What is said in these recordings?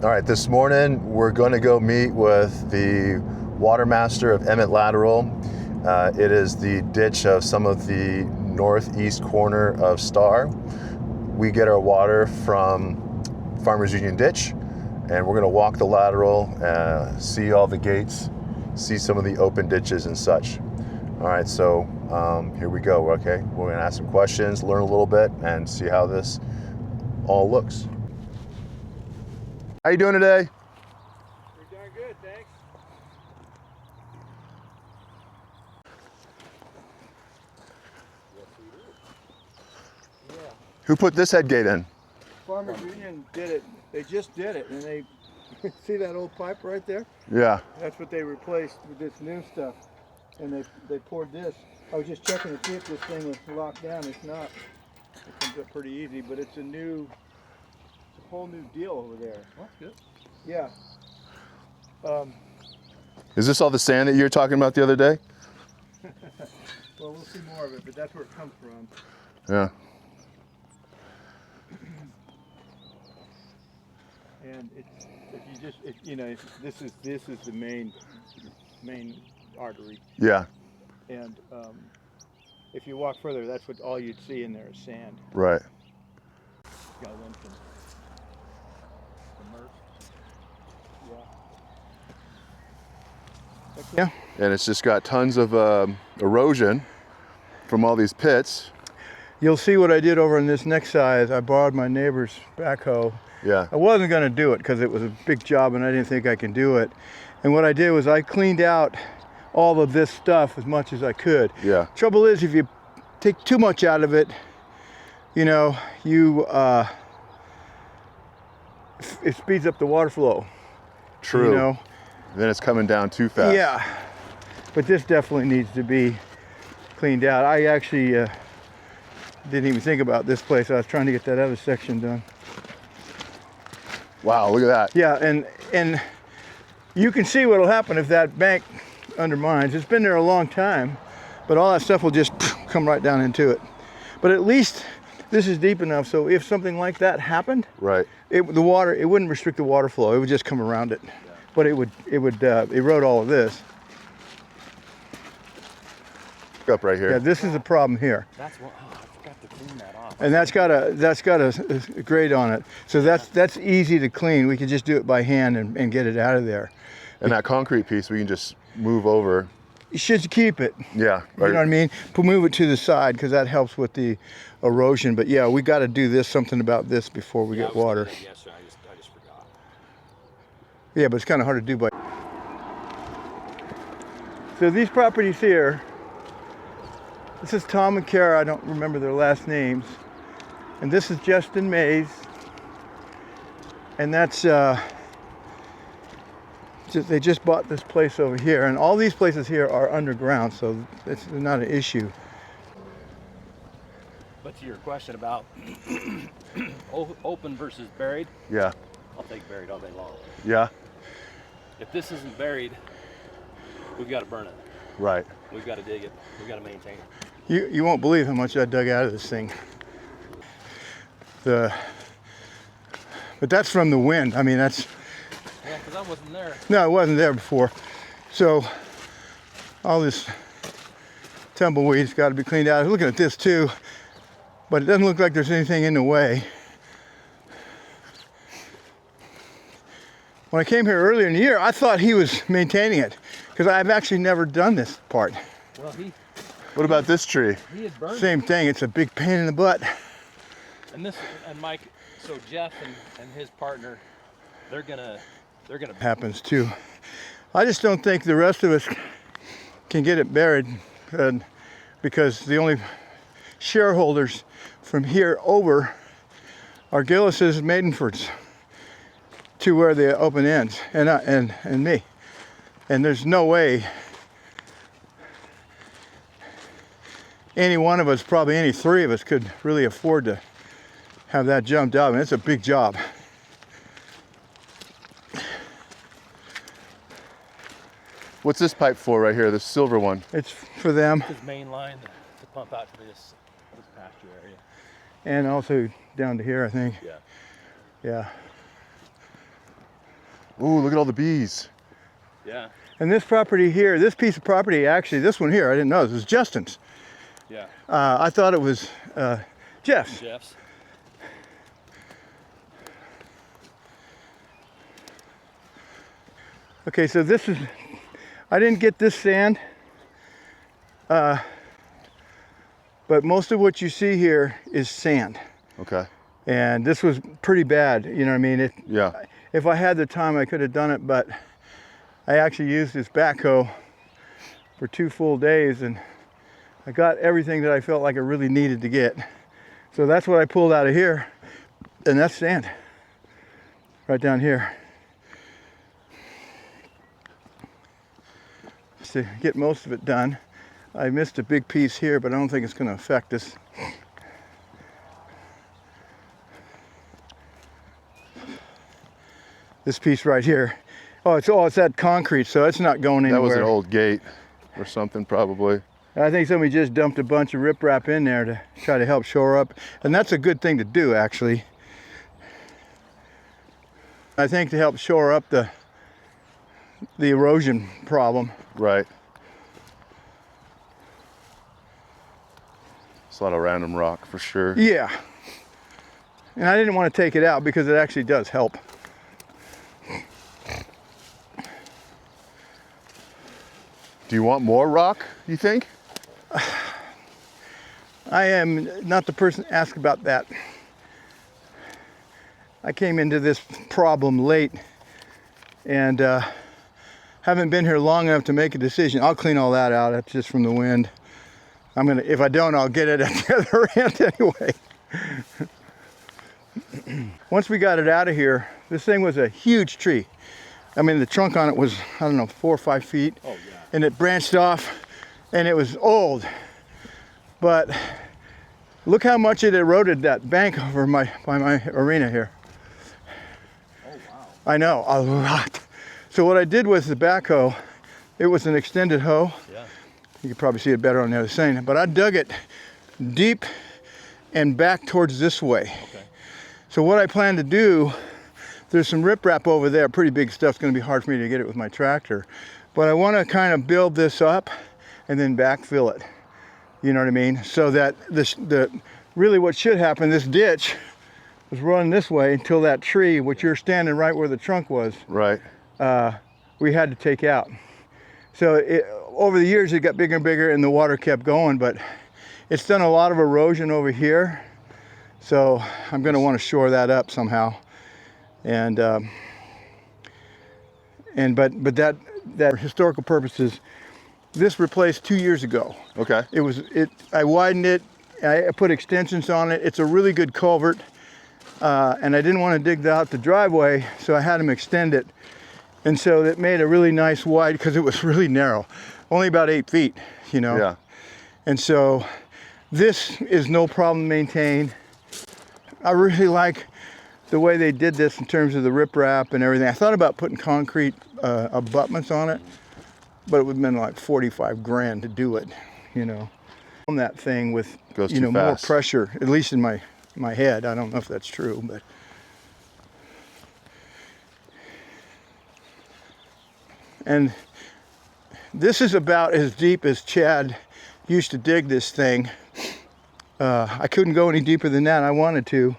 All right, this morning we're going to go meet with the water master of Emmett Lateral. It is the ditch of some of the northeast corner of Star. We get our water from Farmers Union Ditch, and we're going to walk the lateral, see all the gates, see some of the open ditches and such. All right, so here we go. Okay, we're going to ask some questions, learn a little bit, and see how this all looks. How you doing today? We're doing good, thanks. Yeah. Who put this head gate in? Farmers Union did it. They just did it, and they see that old pipe right there? Yeah. That's what they replaced with this new stuff, and they poured this. I was just checking to see if this thing was locked down. It's not. It comes up pretty easy, but it's a whole new deal over there. That's good. Yeah. Is this all the sand that you were talking about the other day? Well, we'll see more of it, but that's where it comes from. Yeah. And this is the main artery. Yeah. And if you walk further, that's what all you'd see in there is sand. Right. Got one from yeah. And it's just got tons of erosion from all these pits. You'll see what I did over on this next side. I borrowed my neighbor's backhoe. Yeah. I wasn't going to do it because it was a big job and I didn't think I could do it. And what I did was I cleaned out all of this stuff as much as I could. Yeah. Trouble is, if you take too much out of it, it speeds up the water flow. True. You know? Then it's coming down too fast. Yeah. But this definitely needs to be cleaned out. I actually didn't even think about this place. I was trying to get that other section done. Wow, look at that. Yeah, and you can see what'll happen if that bank undermines. It's been there a long time, but all that stuff will just come right down into it. But at least this is deep enough so if something like that happened, right, it wouldn't restrict the water flow. It would just come around it. Yeah. But it would erode all of this. Up right here. Yeah, this is the problem here. That's what. Oh, I forgot to clean that off. And that's got a grate on it, so that's easy to clean. We can just do it by hand and get it out of there. And that concrete piece we can just move over. You should keep it. Yeah. Right. You know what I mean? Move it to the side because that helps with the erosion. But yeah, we got to do something about this before we get water. Yes, sir. I just forgot. Yeah, but it's kind of hard to do by. So these properties here. This is Tom and Kara. I don't remember their last names. And this is Justin Mays. And that's they just bought this place over here, and all these places here are underground, so it's not an issue. But to your question about open versus buried, Yeah. I'll take buried all day long. Yeah. If this isn't buried, we've got to burn it. Right. We've got to dig it. We've got to maintain it. You won't believe how much I dug out of this thing. But that's from the wind. I mean, that's. Yeah, because I wasn't there. No, it wasn't there before. So all this tumbleweed's got to be cleaned out. I was looking at this too, but it doesn't look like there's anything in the way. When I came here earlier in the year, I thought he was maintaining it because I've actually never done this part. Well, What about this tree? he had burned. Same thing. It's a big pain in the butt. And Mike, so Jeff and his partner, they're gonna. Happens too. I just don't think the rest of us can get it buried because the only shareholders from here over are Gillis's, Maidenford's, to where the open ends, and me. And there's no way any one of us, probably any three of us, could really afford to have that jumped out. I mean, it's a big job. What's this pipe for right here, this silver one? It's for them. His main line to pump out to this pasture area. And also down to here, I think. Yeah. Yeah. Ooh, look at all the bees. Yeah. And this property here, this piece of property, actually, this one here, I didn't know, this was Justin's. Yeah. I thought it was Jeff's. Jeff's. Okay, so this is, I didn't get this sand, but most of what you see here is sand. Okay. And this was pretty bad, you know what I mean? Yeah. If I had the time, I could have done it, but I actually used this backhoe for 2 full days, and I got everything that I felt like I really needed to get. So that's what I pulled out of here, and that's sand, right down here. To get most of it done. I missed a big piece here, but I don't think it's going to affect us. This piece right here. Oh, it's that concrete, so it's not going anywhere. That was an old gate or something, probably. I think somebody just dumped a bunch of riprap in there to try to help shore up, and that's a good thing to do, actually. I think to help shore up the erosion problem. Right. It's a lot of random rock for sure. Yeah. And I didn't want to take it out because it actually does help. Do you want more rock, you think? I am not the person to ask about that. I came into this problem late and haven't been here long enough to make a decision. I'll clean all that out. That's just from the wind. If I don't, I'll get it at the other end anyway. Once we got it out of here, this thing was a huge tree. I mean, the trunk on it was, I don't know, 4 or 5 feet. Oh, yeah. And it branched off, and it was old. But look how much it eroded that bank over by my arena here. Oh, wow. I know, a lot. So what I did with the backhoe, it was an extended hoe. Yeah. You can probably see it better on the other side. But I dug it deep and back towards this way. Okay. So what I plan to do, there's some riprap over there, pretty big stuff. It's going to be hard for me to get it with my tractor. But I want to kind of build this up and then backfill it. You know what I mean? So that really what should happen, this ditch was running this way until that tree, which you're standing right where the trunk was, Right. we had to take out. So over the years it got bigger and bigger and the water kept going, but it's done a lot of erosion over here. So I'm going to want to shore that up somehow. And that for historical purposes, this replaced 2 years ago. Okay. I widened it, I put extensions on it. It's a really good culvert, and I didn't want to dig out the driveway, so I had them extend it. And so it made a really nice wide, because it was really narrow, only about 8 feet, you know. Yeah. And so this is no problem to maintain. I really like the way they did this in terms of the riprap and everything. I thought about putting concrete abutments on it, but it would have been like 45 grand to do it, you know. On that thing with, Goes you too know, more fast. pressure, at least in my head. I don't know if that's true, but. And this is about as deep as Chad used to dig this thing. I couldn't go any deeper than that. I wanted to.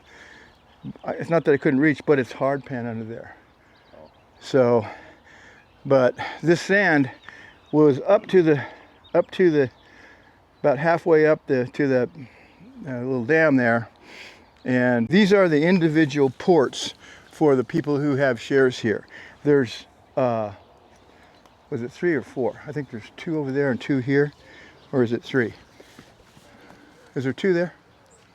It's not that I couldn't reach, but it's hard pan under there. So, but this sand was up to the about halfway up to the little dam there. And these are the individual ports for the people who have shares here. There's was it 3 or 4? I think there's 2 over there and 2 here, or is it 3? Is there 2 there?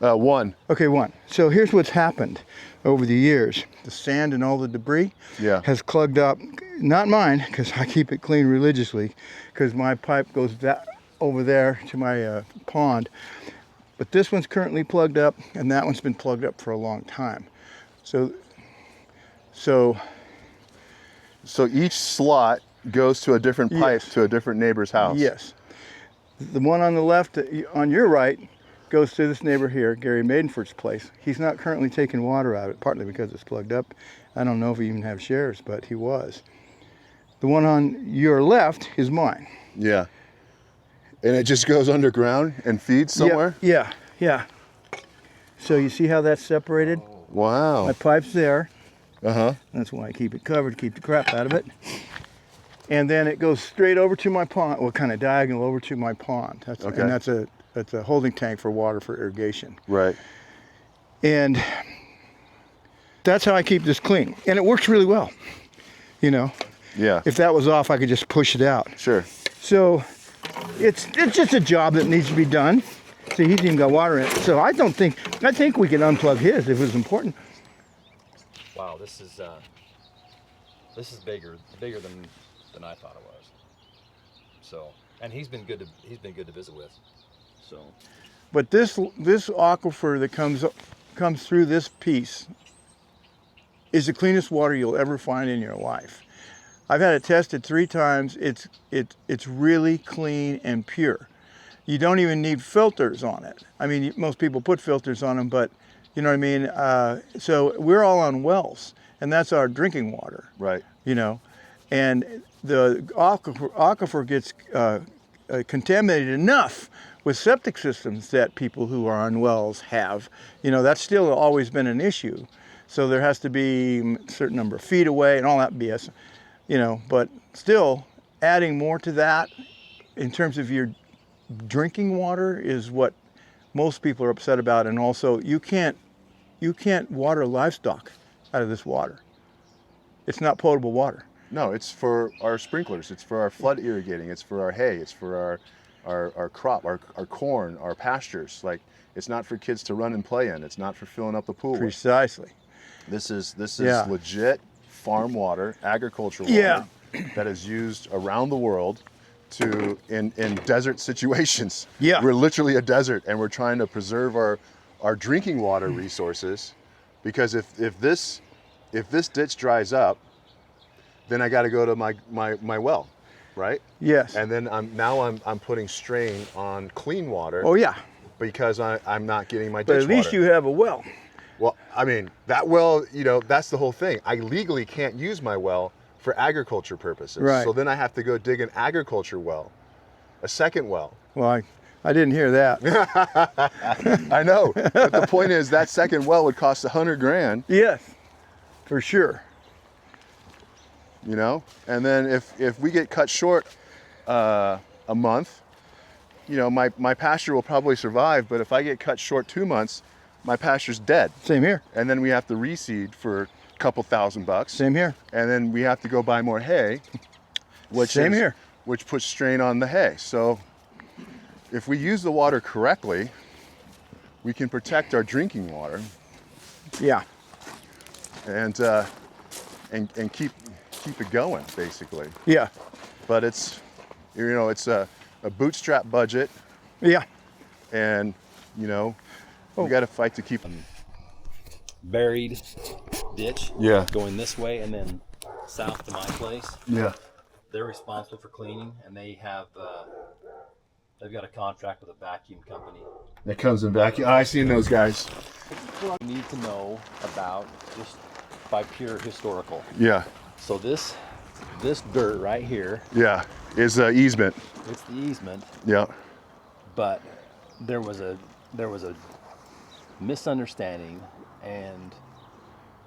1. Okay, 1. So here's what's happened over the years. The sand and all the debris has clogged up. Not mine, because I keep it clean religiously, because my pipe goes over there to my pond. But this one's currently plugged up, and that one's been plugged up for a long time. So each slot goes to a different pipe to a different neighbor's house. Yes. The one on the left, on your right, goes to this neighbor here, Gary Maidenford's place. He's not currently taking water out of it, partly because it's plugged up. I don't know if he even have shares, but he was. The one on your left is mine. Yeah. And it just goes underground and feeds somewhere? Yeah. So you see how that's separated? Wow. My pipe's there. Uh-huh. That's why I keep it covered, keep the crap out of it. And then it goes straight over to my pond, well, kind of diagonal over to my pond. Okay. And that's a holding tank for water for irrigation. Right. And that's how I keep this clean. And it works really well, you know. Yeah. If that was off, I could just push it out. Sure. So it's just a job that needs to be done. See, he's even got water in it. So I think we can unplug his if it was important. Wow, this is bigger than I thought it was. So, and he's been good to visit with. So, But this aquifer that comes through this piece is the cleanest water you'll ever find in your life. I've had it tested 3 times. It's really clean and pure. You don't even need filters on it. I mean, most people put filters on them, but you know what I mean? So we're all on wells, and that's our drinking water. Right. You know, and the aquifer gets contaminated enough with septic systems that people who are on wells have. You know, that's still always been an issue. So there has to be a certain number of feet away and all that BS, you know, but still adding more to that in terms of your drinking water is what most people are upset about. And also you can't water livestock out of this water. It's not potable water. No, it's for our sprinklers. It's for our flood irrigating. It's for our hay. It's for our crop, our corn, our pastures. Like, it's not for kids to run and play in. It's not for filling up the pool with. Precisely. This is Yeah. legit farm water, agricultural water Yeah. that is used around the world in desert situations. Yeah. We're literally a desert, and we're trying to preserve our drinking water resources, because if this ditch dries up, then I got to go to my well, right? Yes. And then I'm putting strain on clean water. Oh yeah. Because I'm not getting my ditch But water. at least you have a well. Well, I mean, that well, you know, that's the whole thing. I legally can't use my well for agriculture purposes. Right. So then I have to go dig an agriculture well, a second well. Well, I didn't hear that. I know, but the point is that second well would cost $100,000. Yes, for sure. You know, and then if we get cut short a month, you know, my pasture will probably survive. But if I get cut short 2 months, my pasture's dead. Same here. And then we have to reseed for a couple $1,000. Same here. And then we have to go buy more hay, which puts strain on the hay. So if we use the water correctly, we can protect our drinking water. Yeah. And keep it going, basically. Yeah. But it's, you know, it's a bootstrap budget, Yeah. and you know, we got to fight to keep them. buried ditch. Yeah. Going this way, and then south to my place. Yeah. They're responsible for cleaning, and they have they've got a contract with a vacuum company. That comes in vacuum. I seen those guys. You need to know about just by pure historical. Yeah. So this dirt right here, Yeah. Is easement. it's the easement, Yeah. but there was a misunderstanding, and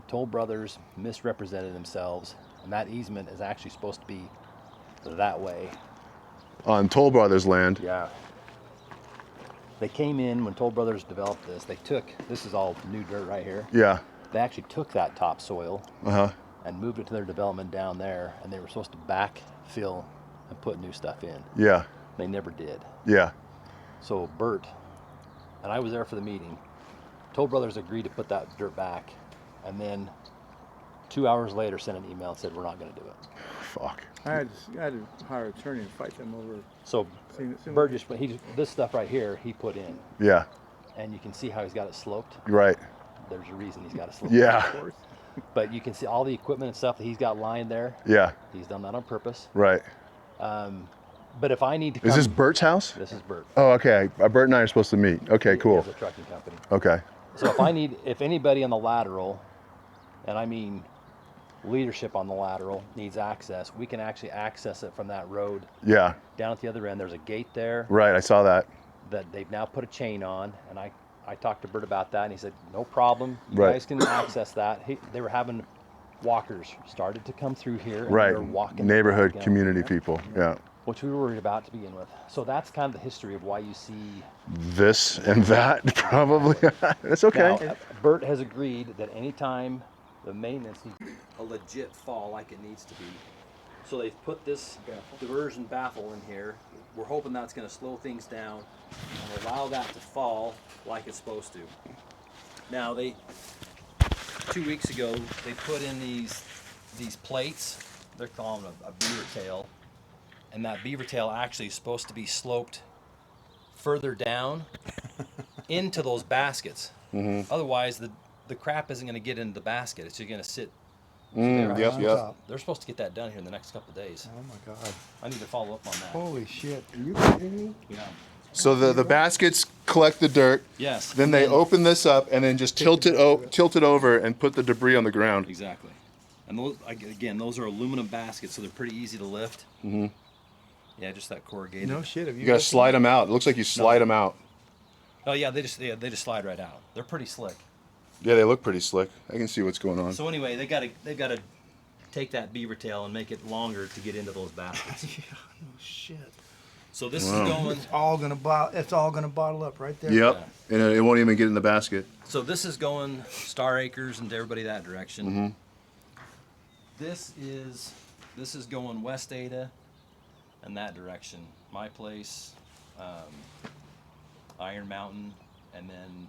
Toll Brothers misrepresented themselves, and that easement is actually supposed to be that way. On Toll Brothers land. Yeah. They came in when Toll Brothers developed this. This is all new dirt right here. Yeah. They actually took that topsoil Uh-huh. and moved it to their development down there, and they were supposed to backfill and put new stuff in. Yeah. They never did. Yeah. So Bert, and I was there for the meeting, Toll Brothers agreed to put that dirt back, and then 2 hours later sent an email and said, we're not going to do it. Fuck. I had to hire an attorney to fight them over. So Bert this stuff right here, he put in, Yeah. and you can see how he's got it sloped. Right. There's a reason he's got it sloped. Yeah. Of course. But you can see all the equipment and stuff that he's got lined there. Yeah. He's done that on purpose. Right. But if I need to come, Is this Bert's house? This is Bert. Oh, okay. Bert and I are supposed to meet. Okay, He cool. has a trucking company. Okay. So if anybody on the lateral, and I mean leadership on the lateral, needs access, we can actually access it from that road. Yeah. Down at the other end, there's a gate there Right. I saw that. that they've now put a chain on, and I talked to Bert about that, and he said, no problem, you Right. guys can access that. They were having walkers started to come through here, and Right. they were walking Neighborhood, back out, community people. Yeah. which we were worried about to begin with. So that's kind of the history of why you see. This and that, probably. It's okay. Now, Bert has agreed that anytime the maintenance needs a legit fall like it needs to be, so they've put this diversion baffle in here. We're hoping that's going to slow things down and allow that to fall like it's supposed to. Now 2 weeks ago, they put in these plates. They're calling a beaver tail, and that beaver tail actually is supposed to be sloped further down into those baskets. Otherwise, the crap isn't going to get into the basket. It's just going to sit. Yep. They're supposed to get that done here in the next couple of days. Oh my God. I need to follow up on that. Holy shit. Are you kidding me? Yeah. So the baskets collect the dirt. Yes. Then they open this up and then just tilt it over and put the debris on the ground. Exactly. And those are aluminum baskets, so they're pretty easy to lift. Mm-hmm. Yeah, just that corrugated. No shit. Have You gotta slide them out. It looks like you slide them out. Oh yeah, they just slide right out. They're pretty slick. Yeah, they look pretty slick. I can see what's going on. So anyway, they gotta take that beaver tail and make it longer to get into those baskets. Yeah, no shit. So this is going. It's all gonna bottle up right there. Yep. And it won't even get in the basket. So this is going Star Acres and everybody that direction. Mm-hmm. This is going West Ada and that direction. My place, Iron Mountain, and then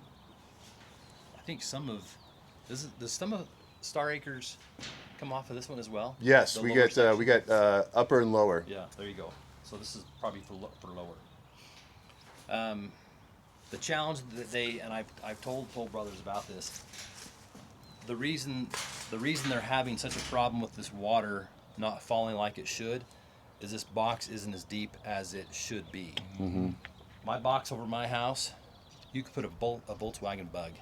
I think does some of Star Acres come off of this one as well? Yes, The we lower get section? upper and lower. Yeah, there you go. So this is probably for lower. The challenge that I've told Toll Brothers about this. The reason they're having such a problem with this water not falling like it should is this box isn't as deep as it should be. Mm-hmm. My box over my house, you could put a Volkswagen Bug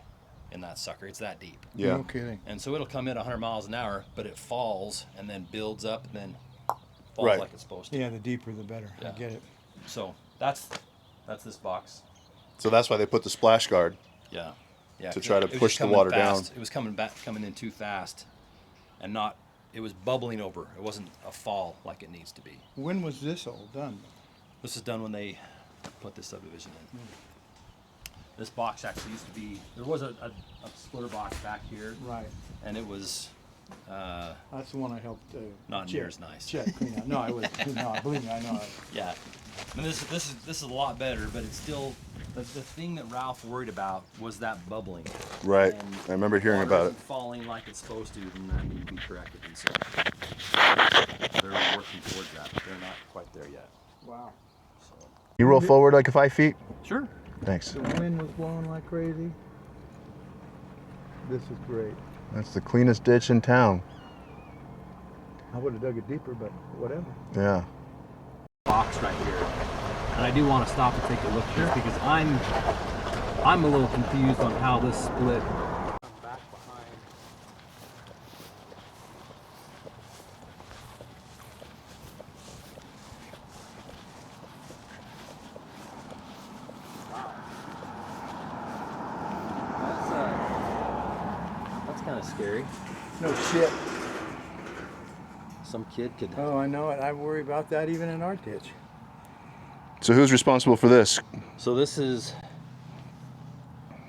in that sucker. It's that deep. Yeah. No kidding. And so it'll come in 100 miles an hour, but it falls and then builds up and then falls Right. like it's supposed to. Yeah, the deeper the better. Yeah. I get it. So that's this box. So that's why they put the splash guard. Yeah. Yeah. To try to it was push just the coming water fast. down. It was coming in too fast, and it was bubbling over. It wasn't a fall like it needs to be. When was this all done? This is done when they put this subdivision in. This box actually used to be. There was a splitter box back here, Right. and it was. That's the one I helped. Not near as nice. Chet clean out. No, I was. No, believe me, I know. Yeah, and this is a lot better, but it's still the thing that Ralph worried about was that bubbling. Right. And I remember hearing water about it. isn't falling like it's supposed to, then that needs to be corrected. And so they're working towards that, but they're not quite there yet. Wow. So You roll forward like 5 feet. sure. Thanks. The wind was blowing like crazy. This is great. That's the cleanest ditch in town. I would have dug it deeper, but whatever. Yeah. Box right here, and I do want to stop and take a look at this because I'm a little confused on how this split. Back behind. That's kind of scary. No shit. Some kid could. Oh, I know it. I worry about that even in our ditch. So who's responsible for this? So this is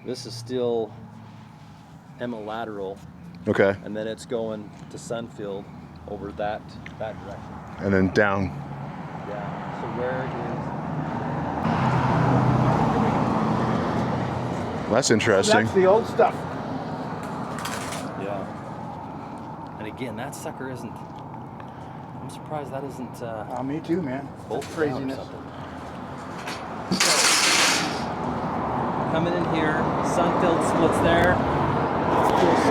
still Emmett Lateral, Okay. and then it's going to Sunfield over that direction. And then down. Yeah. So where That's interesting. That's the old stuff. is? Yeah. And again, that sucker isn't. I'm surprised that isn't. Me too, man. Bolted down or Craziness. something. Coming in here, Sunfield splits there.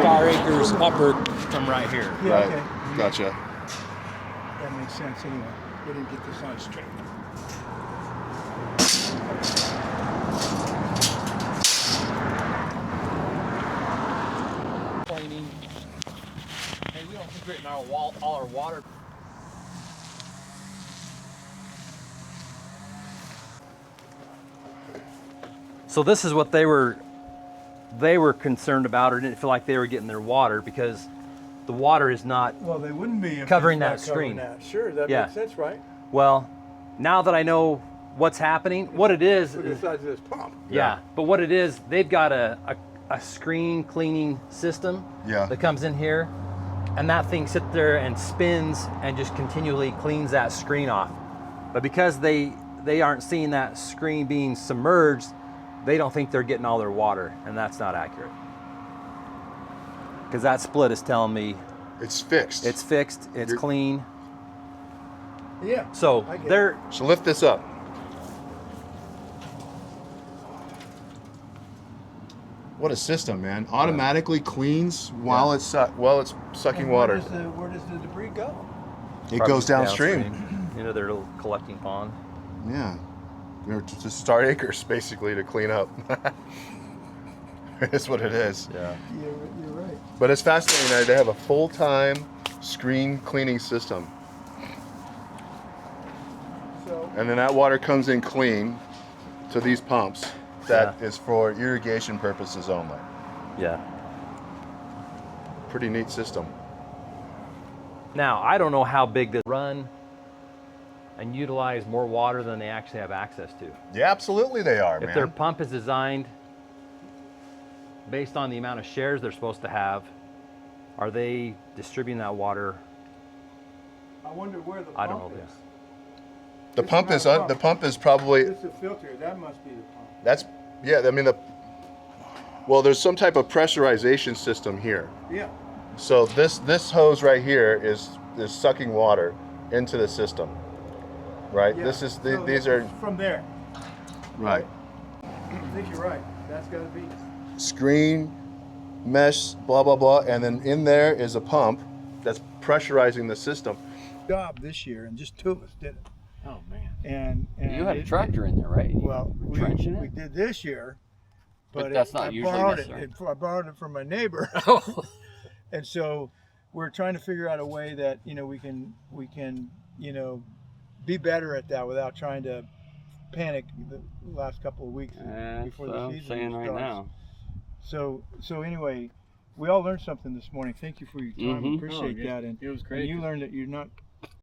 Star Acres upper come right here. Yeah, Right. okay. Gotcha. That makes sense anyway. We didn't get this on straight. Cleaning. Hey, we don't keep it in our wall, all our water. So this is what they were concerned about, or didn't feel like they were getting their water because the water is not. Well, they wouldn't be if Covering it's that not covering screen. that. Sure, that Yeah. makes sense, right? Well, now that I know what's happening, what it is. Look at the size of this pump. Yeah, but what it is, they've got a screen cleaning system Yeah. that comes in here, and that thing sits there and spins and just continually cleans that screen off. But because they aren't seeing that screen being submerged, they don't think they're getting all their water, and that's not accurate. Because that split is telling me It's fixed. it's fixed, it's You're- clean. Yeah. So I get they're So lift this up. What a system, man! Automatically cleans while it's sucking water. Where does the debris go? It goes downstream. into their little collecting pond. Yeah, they're just start acres basically to clean up. That's what it is. Yeah. You're right. But it's fascinating. They have a full-time screen cleaning system, So and then that water comes in clean to these pumps. That is for irrigation purposes only. Yeah. Pretty neat system. Now, I don't know how big they run and utilize more water than they actually have access to. Yeah, absolutely they are, If man. their pump is designed based on the amount of shares they're supposed to have, are they distributing that water? I wonder where the I don't pump know is. The pump is probably This is a filter. That must be the pump. that's yeah. I mean there's some type of pressurization system here. Yeah. So this hose right here is sucking water into the system, right? Yeah. This is So these are from there. right. I think you're right. That's got to be. Screen, mesh, blah blah blah, and then in there is a pump that's pressurizing the system. Job this year, and just two of us did it. Oh man! And You had a tractor in there, right? You Well, were trenching we it. did this year, But that's not I usually borrowed necessary. I borrowed it from my neighbor, Oh. and so we're trying to figure out a way that we can be better at that without trying to panic the last couple of weeks That's before what the I'm season saying right starts. now. So anyway, we all learned something this morning. Thank you for your time. Mhm. Appreciate that. And It was and great. you learned that you're not